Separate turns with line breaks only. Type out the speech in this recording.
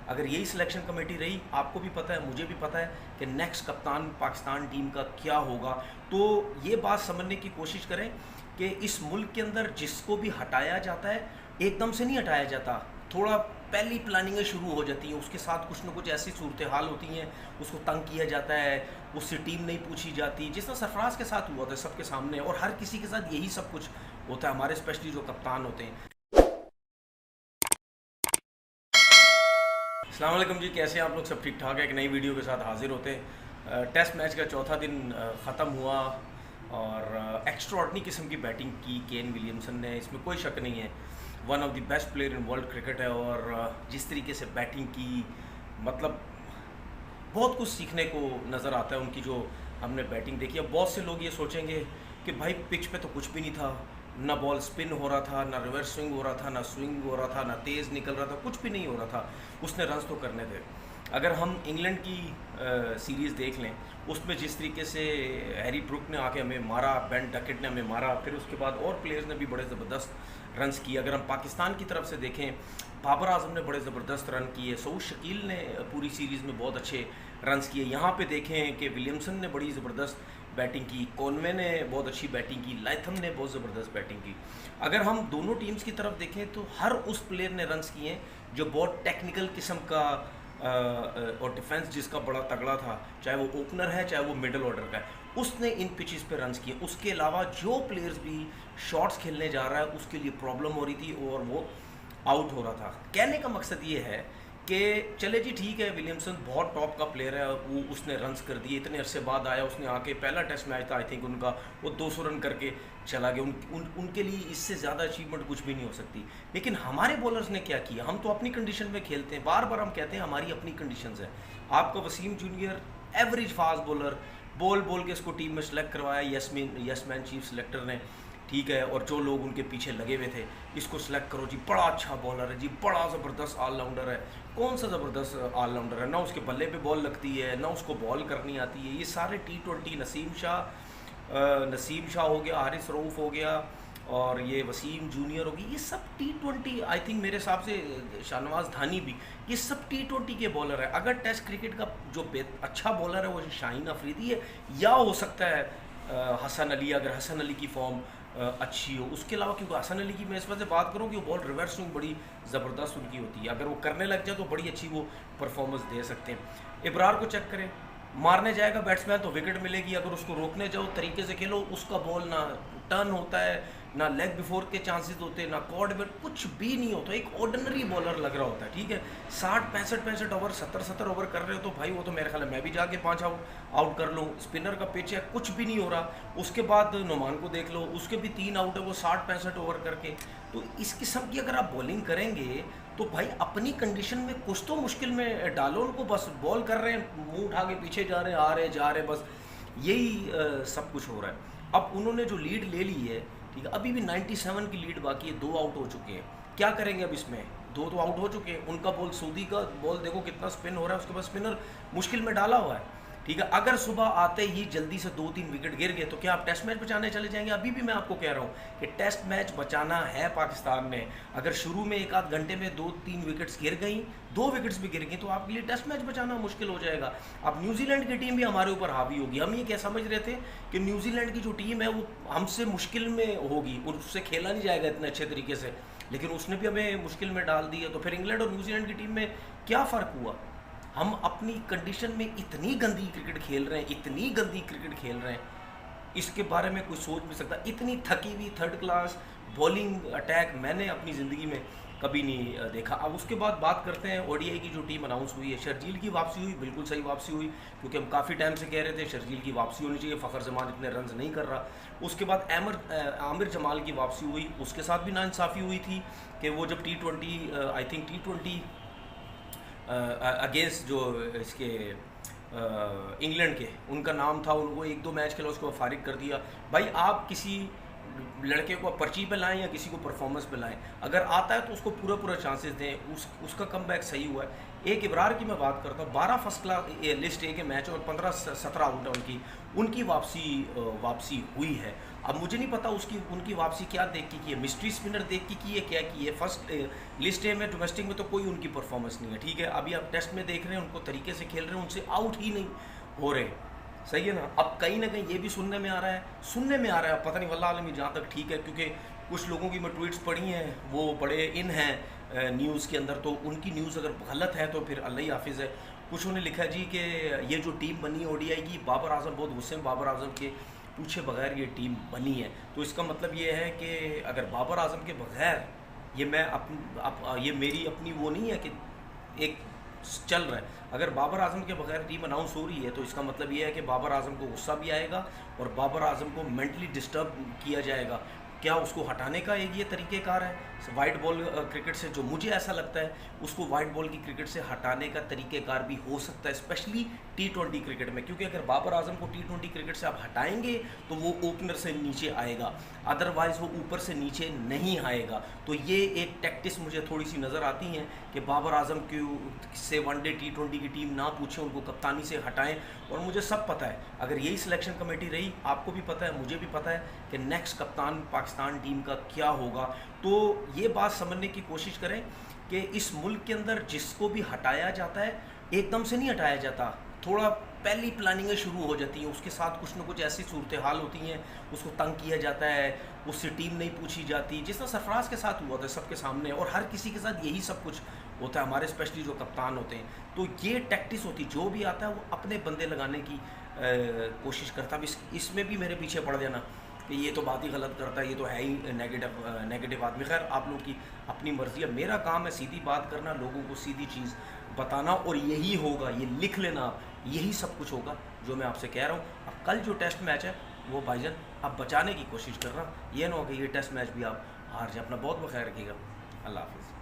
अगर यही selection committee रही, आपको भी पता है, मुझे भी पता है कि नेक्स्ट कप्तान पाकिस्तान टीम का क्या होगा। तो ये बात समझने की कोशिश करें कि इस मुल्क के अंदर जिसको भी हटाया जाता है एकदम से नहीं हटाया जाता, थोड़ा पहली प्लानिंगें शुरू हो जाती हैं, उसके साथ कुछ ना कुछ ऐसी सूरत हाल होती हैं, उसको तंग किया जाता है, उससे टीम नहीं पूछी जाती, जिस तरह सरफराज के साथ हुआ था सबके सामने, और हर किसी के साथ यही सब कुछ होता है, हमारे स्पेशली जो कप्तान होते हैं। अस्सलाम वालेकुम जी, कैसे हैं आप लोग? सब ठीक ठाक है? एक नई वीडियो के साथ हाजिर होते हैं। टेस्ट मैच का चौथा दिन ख़त्म हुआ और एक्स्ट्राऑर्डिनरी किस्म की बैटिंग की केन विलियमसन ने, इसमें कोई शक नहीं है, one of the best player in world cricket है। और जिस तरीके से बैटिंग की, मतलब बहुत कुछ सीखने को नज़र आता है उनकी जो हमने बैटिंग देखी। अब बहुत से लोग ये सोचेंगे कि भाई पिच पे तो कुछ भी नहीं था, ना बॉल स्पिन हो रहा था, ना रिवर्स स्विंग हो रहा था, ना स्विंग हो रहा था, ना तेज़ निकल रहा था, कुछ भी नहीं हो रहा था, उसने रन्स तो करने थे। अगर हम इंग्लैंड की सीरीज़ देख लें, उसमें जिस तरीके से हैरी ब्रुक ने आके हमें मारा, बेन डकेट ने हमें मारा, फिर उसके बाद और प्लेयर्स ने भी बड़े ज़बरदस्त रन्स किए। अगर हम पाकिस्तान की तरफ से देखें, बाबर आजम ने बड़े ज़बरदस्त रन किए, सऊद शकील ने पूरी सीरीज़ में बहुत अच्छे रन्स किए। यहाँ पे देखें कि विलियमसन ने बड़ी ज़बरदस्त बैटिंग की, कॉनवे ने बहुत अच्छी बैटिंग की, लाइथम ने बहुत ज़बरदस्त बैटिंग की। अगर हम दोनों टीम्स की तरफ देखें तो हर उस प्लेयर ने रन्स किए हैं जो बहुत टेक्निकल किस्म का और डिफेंस जिसका बड़ा तगड़ा था, चाहे वो ओपनर है चाहे वो मिडल ऑर्डर का है, उसने इन पिचेस पे रन्स किए। उसके अलावा जो प्लेयर्स भी शॉट्स खेलने जा रहा है उसके लिए प्रॉब्लम हो रही थी और वो आउट हो रहा था। कहने का मकसद ये है कि चले जी ठीक है, विलियमसन बहुत टॉप का प्लेयर है, वो उसने रन्स कर दिए, इतने अरसे बाद आया, उसने आके पहला टेस्ट मैच था आई थिंक उनका, वो 200 रन करके चला गया। उनके लिए इससे ज़्यादा अचीवमेंट कुछ भी नहीं हो सकती। लेकिन हमारे बॉलर्स ने क्या किया? हम तो अपनी कंडीशन में खेलते हैं, बार बार हम कहते हैं हमारी अपनी कंडीशंस है। आपका Wasim junior average fast bowler, बोल बोल के इसको टीम में सेलेक्ट करवाया यस मैन चीफ सेलेक्टर ने, ठीक है, और जो लोग उनके पीछे लगे हुए थे, इसको सिलेक्ट करो जी, बड़ा अच्छा बॉलर है जी, बड़ा ज़बरदस्त ऑलराउंडर है। कौन सा ज़बरदस्त ऑलराउंडर है? ना उसके बल्ले पे बॉल लगती है, ना उसको बॉल करनी आती है। ये सारे T20, नसीम शाह हो गया, हारिस रऊफ़ हो गया, और ये वसीम जूनियर हो गई, ये सब T20, आई थिंक मेरे हिसाब से शाहनवाज धानी भी, ये सब T20 के बॉलर है। अगर टेस्ट क्रिकेट का जो अच्छा बॉलर है वो शाहीन अफरीदी है, या हो सकता है हसन अली, अगर हसन अली की फॉर्म अच्छी हो। उसके अलावा क्योंकि हसन अली की मैं इस वजह से बात करूँ कि वो बॉल रिवर्स स्विंग बड़ी ज़बरदस्त उनकी होती है, अगर वो करने लग जाए तो बड़ी अच्छी वो परफॉर्मेंस दे सकते हैं। इब्रार को चेक करें, मारने जाएगा बैट्समैन तो विकेट मिलेगी, अगर उसको रोकने जाओ तरीके से खेलो, उसका बॉल ना टर्न होता है, ना लेग बिफोर के चांसेस होते हैं, ना कॉर्ड में, कुछ भी नहीं होता, एक ऑर्डिनरी बॉलर लग रहा होता है। ठीक है, 60 65 ओवर 70 ओवर कर रहे हो तो भाई वो तो मेरे ख्याल है मैं भी जाके 5 आउट कर लूँ। स्पिनर का पिच है, कुछ भी नहीं हो रहा। उसके बाद नुमान को देख लो, उसके भी 3 आउट है वो 60 65 ओवर करके। तो इस किस्म की अगर आप बॉलिंग करेंगे तो भाई अपनी कंडीशन में कुछ तो मुश्किल में डालो उनको। बस बॉल कर रहे हैं, मुंह उठा के पीछे जा रहे हैं, आ रहे जा रहे, बस यही सब कुछ हो रहा है। अब उन्होंने जो लीड ले ली है, ठीक है, अभी भी 97 की लीड बाकी है, 2 आउट हो चुके हैं। क्या करेंगे अब इसमें? 2 तो आउट हो चुके हैं। उनका बॉल, सऊदी का बॉल देखो कितना स्पिन हो रहा है, उसके बाद स्पिनर मुश्किल में डाला हुआ है। ठीक है, अगर सुबह आते ही जल्दी से 2-3 विकेट गिर गए तो क्या आप टेस्ट मैच बचाने चले जाएंगे? अभी भी मैं आपको कह रहा हूँ कि टेस्ट मैच बचाना है पाकिस्तान ने। अगर शुरू में 1 आध घंटे में 2-3 विकेट्स गिर गई, 2 विकेट्स भी गिर गई, तो आपके लिए टेस्ट मैच बचाना मुश्किल हो जाएगा। अब न्यूजीलैंड की टीम भी हमारे ऊपर हावी होगी। हम ये क्या समझ रहे थे कि न्यूजीलैंड की जो टीम है वो हमसे मुश्किल में होगी, उससे खेला नहीं जाएगा इतने अच्छे तरीके से, लेकिन उसने भी हमें मुश्किल में डाल दी है। तो फिर इंग्लैंड और न्यूजीलैंड की टीम में क्या फ़र्क हुआ? हम अपनी कंडीशन में इतनी गंदी क्रिकेट खेल रहे हैं, इतनी गंदी क्रिकेट खेल रहे हैं, इसके बारे में कोई सोच नहीं सकता। इतनी थकी हुई थर्ड क्लास बॉलिंग अटैक मैंने अपनी ज़िंदगी में कभी नहीं देखा। अब उसके बाद बात करते हैं ओडीआई की जो टीम अनाउंस हुई है। शर्जील की वापसी हुई, बिल्कुल सही वापसी हुई, क्योंकि हम काफ़ी टाइम से कह रहे थे शर्जील की वापसी होनी चाहिए, फ़खर जमान इतने रन नहीं कर रहा। उसके बाद आमिर जमाल की वापसी हुई, उसके साथ भी नाइंसाफ़ी हुई थी कि वो जब T20 I think T20 against जो इसके इंग्लैंड के उनका नाम था, उनको 1-2 मैच खेला, उसको फारिग कर दिया। भाई आप किसी लड़के को पर्ची पे लाएं या किसी को परफॉर्मेंस पे लाएं, अगर आता है तो उसको पूरा चांसेस दें। उसका कमबैक सही हुआ है। एक इब्रार की मैं बात करता हूँ, 12 फर्स्ट क्लास लिस्ट ए के मैच और 15-17 आउट है उनकी वापसी हुई है। अब मुझे नहीं पता उसकी उनकी वापसी क्या देख के की है, मिस्ट्री स्पिनर देख के की है, क्या की है। फर्स्ट लिस्ट ए में डोमेस्टिक में तो कोई उनकी परफॉर्मेंस नहीं है, ठीक है। अभी आप टेस्ट में देख रहे हैं उनको तरीके से खेल रहे हैं, उनसे आउट ही नहीं हो रहे, सही है ना। अब कहीं ना कहीं ये भी सुनने में आ रहा है, पता नहीं वल्लाह आलम जहाँ तक ठीक है, क्योंकि कुछ लोगों की मैं ट्वीट्स पढ़ी हैं, वो बड़े इन हैं न्यूज़ के अंदर, तो उनकी न्यूज़ अगर गलत है तो फिर अल्लाह ही हाफिज़ है। कुछ उन्होंने लिखा जी कि ये जो टीम बनी ओडीआई की, बाबर आजम बहुत गुस्से में, बाबर आजम के पूछे बगैर ये टीम बनी है। तो इसका मतलब ये है कि अगर बाबर आजम के बगैर ये मैं ये मेरी अपनी वो नहीं है कि एक चल रहा है, अगर बाबर आजम के बगैर टीम अनाउंस हो रही है तो इसका मतलब ये है कि बाबर आजम को गुस्सा भी आएगा और बाबर आजम को मेंटली डिस्टर्ब किया जाएगा। क्या उसको हटाने का एक ये तरीक़ेकार है वाइट बॉल क्रिकेट से? जो मुझे ऐसा लगता है उसको वाइट बॉल की क्रिकेट से हटाने का तरीक़ेकार भी हो सकता है, स्पेशली T20 क्रिकेट में, क्योंकि अगर बाबर आजम को T20 क्रिकेट से आप हटाएंगे तो वो ओपनर से नीचे आएगा, अदरवाइज़ वो ऊपर से नीचे नहीं आएगा। तो ये एक टैक्टिस मुझे थोड़ी सी नज़र आती हैं कि बाबर आजम से वनडे T20 की टीम ना पूछें, उनको कप्तानी से हटाएं। और मुझे सब पता है, अगर यही सिलेक्शन कमेटी रही, आपको भी पता है, मुझे भी पता है कि नेक्स्ट कप्तान पाकिस्तान टीम का क्या होगा। तो ये बात समझने की कोशिश करें कि इस मुल्क के अंदर जिसको भी हटाया जाता है एकदम से नहीं हटाया जाता, थोड़ा पहली प्लानिंगें शुरू हो जाती हैं, उसके साथ कुछ ना कुछ ऐसी सूरत हाल होती हैं, उसको तंग किया जाता है, उससे टीम नहीं पूछी जाती, जिस तरह सरफराज के साथ हुआ था सबके सामने, और हर किसी के साथ यही सब कुछ होता है, हमारे स्पेशली जो कप्तान होते हैं। तो ये टैक्टिस होती, जो भी आता है वो अपने बंदे लगाने की कोशिश करता है। इसमें भी मेरे पीछे पड़ जाना कि ये तो बात ही गलत करता है, ये तो है ही नेगेटिव आदमी। खैर, आप लोग की अपनी मर्ज़ी है, मेरा काम है सीधी बात करना, लोगों को सीधी चीज़ बताना, और यही होगा, ये लिख लेना आप, यही सब कुछ होगा जो मैं आपसे कह रहा हूँ। अब कल जो टेस्ट मैच है वो भाईजान आप बचाने की कोशिश कर रहा, ये ना हो कि ये टेस्ट मैच भी आप हार जाए। अपना बहुत बहुत ख्याल रखिएगा। अल्लाह हाफिज़।